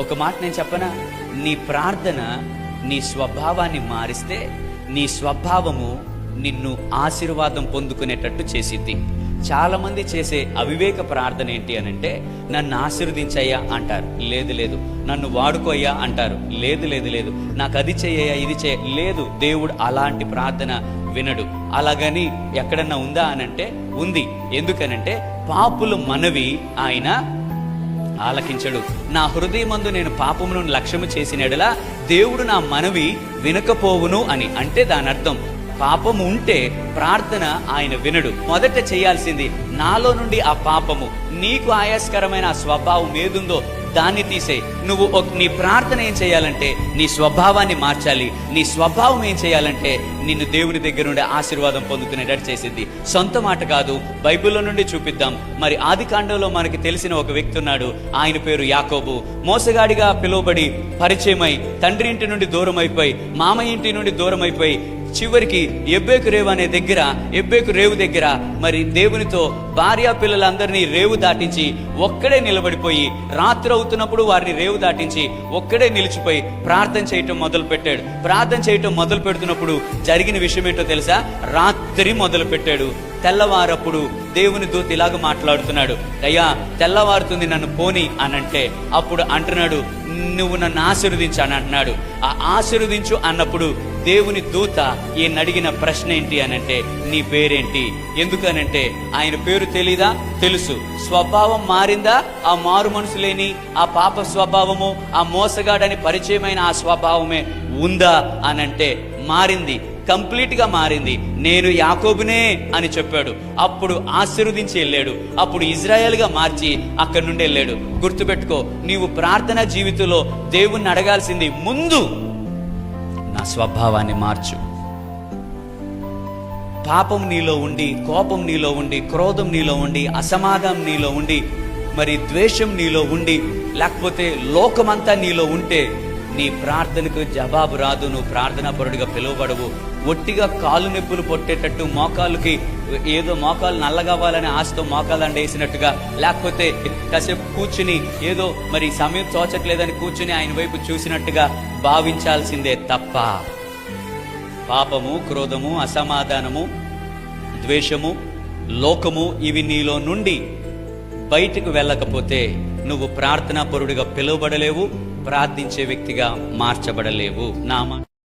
ఒక మాట నేను చెప్పనా, నీ ప్రార్థన నీ స్వభావాన్ని మారిస్తే నీ స్వభావము నిన్ను ఆశీర్వాదం పొందుకునేటట్టు చేసిద్ది. చాలా మంది చేసే అవివేక ప్రార్థన ఏంటి అనంటే, నన్ను ఆశీర్వదించయ్యా అంటారు, లేదు లేదు. నన్ను వాడుకోయ్యా అంటారు, లేదు లేదు లేదు. నాకు అది చెయ్యయ్యా, ఇది లేదు. దేవుడు అలాంటి ప్రార్థన వినడు. అలాగని ఎక్కడన్నా ఉందా అనంటే ఉంది. ఎందుకనంటే పాపుల మనవి ఆయన ఆలకించడు. నా హృదయమందు నేను పాపమును లక్ష్యము చేసిన ఎడల దేవుడు నా మనవి వినకపోవును అని. అంటే దాని అర్థం పాపము ఉంటే ప్రార్థన ఆయన వినడు. మొదట చేయాల్సింది నాలో నుండి ఆ పాపము, నీకు ఆయాస్కరమైన ఆ స్వభావం ఏదుందో దాన్ని తీసేయి. నువ్వు నీ ప్రార్థన ఏం చేయాలంటే నీ స్వభావాన్ని మార్చాలి. నీ స్వభావం ఏం చేయాలంటే నిన్ను దేవుని దగ్గర నుండి ఆశీర్వాదం పొందుకునేటట్టు చేసింది. సొంత మాట కాదు, బైబిల్లో నుండి చూపిద్దాం. మరి ఆదికాండంలో మనకి తెలిసిన ఒక వ్యక్తి ఉన్నాడు. ఆయన పేరు యాకోబు. మోసగాడిగా పిలువబడి పరిచయమై తండ్రి ఇంటి నుండి దూరం అయిపోయి, మామ ఇంటి నుండి దూరం అయిపోయి, చివరికి ఎబ్బేకు రేవు దగ్గర మరి దేవునితో భార్యా పిల్లలందరినీ రేవు దాటించి ఒక్కడే నిలబడిపోయి, రాత్రి అవుతున్నప్పుడు వారిని రేవు దాటించి ఒక్కడే నిలిచిపోయి ప్రార్థన చేయటం మొదలు పెట్టాడు. ప్రార్థన చేయటం మొదలు పెడుతున్నప్పుడు జరిగిన విషయం ఏంటో తెలుసా? రాత్రి మొదలు పెట్టాడు. తెల్లవారప్పుడు దేవుని దూత ఇలాగ మాట్లాడుతున్నాడు, అయ్యా తెల్లవారుతుంది, నన్ను పోని అనంటే అప్పుడు అంటున్నాడు, నువ్వు నన్ను ఆశీర్వదించు అని అంటున్నాడు. ఆ ఆశీర్వదించు అన్నప్పుడు దేవుని దూత ఈయన అడిగిన ప్రశ్న ఏంటి అనంటే, నీ పేరేంటి? ఎందుకనంటే ఆయన పేరు తెలీదా? తెలుసు. స్వభావం మారిందా? ఆ మారు మనసు లేని ఆ పాప స్వభావము, ఆ మోసగాడని పరిచయమైన ఆ స్వభావమే ఉందా అనంటే మారింది, కంప్లీట్ గా మారింది. నేను యాకోబునే అని చెప్పాడు. అప్పుడు ఆశీర్వదించి వెళ్ళాడు. అప్పుడు ఇజ్రాయెల్ గా మార్చి అక్కడి నుండి వెళ్ళాడు. గుర్తుపెట్టుకో, నీవు ప్రార్థనా జీవితంలో దేవుణ్ణి అడగాల్సింది ముందు నా స్వభావాన్ని మార్చు. పాపం నీలో ఉండి, కోపం నీలో ఉండి, క్రోధం నీలో ఉండి, అసమాధానం నీలో ఉండి, మరి ద్వేషం నీలో ఉండి, లేకపోతే లోకమంతా నీలో ఉంటే నీ ప్రార్థనకు జవాబు రాదు. నువ్వు ప్రార్థనా పరుడిగా పిలువబడవు. ఒట్టిగా కాలు నొప్పులు పొట్టేటట్టు, మోకాళ్ళకి ఏదో మోకాలు నల్లగవ్వాలని ఆశతో మోకాలు వేసినట్టుగా, లేకపోతే కాసేపు కూర్చుని ఏదో మరి సమయం తోచట్లేదని కూర్చుని ఆయన వైపు చూసినట్టుగా భావించాల్సిందే తప్ప పాపము, క్రోధము, అసమాధానము, ద్వేషము, లోకము ఇవి నీలో నుండి బయటకు వెళ్ళకపోతే నువ్వు ప్రార్థనా పరుడిగా పిలువబడలేవు, ప్రార్థించే వ్యక్తిగా మార్చబడలేవు.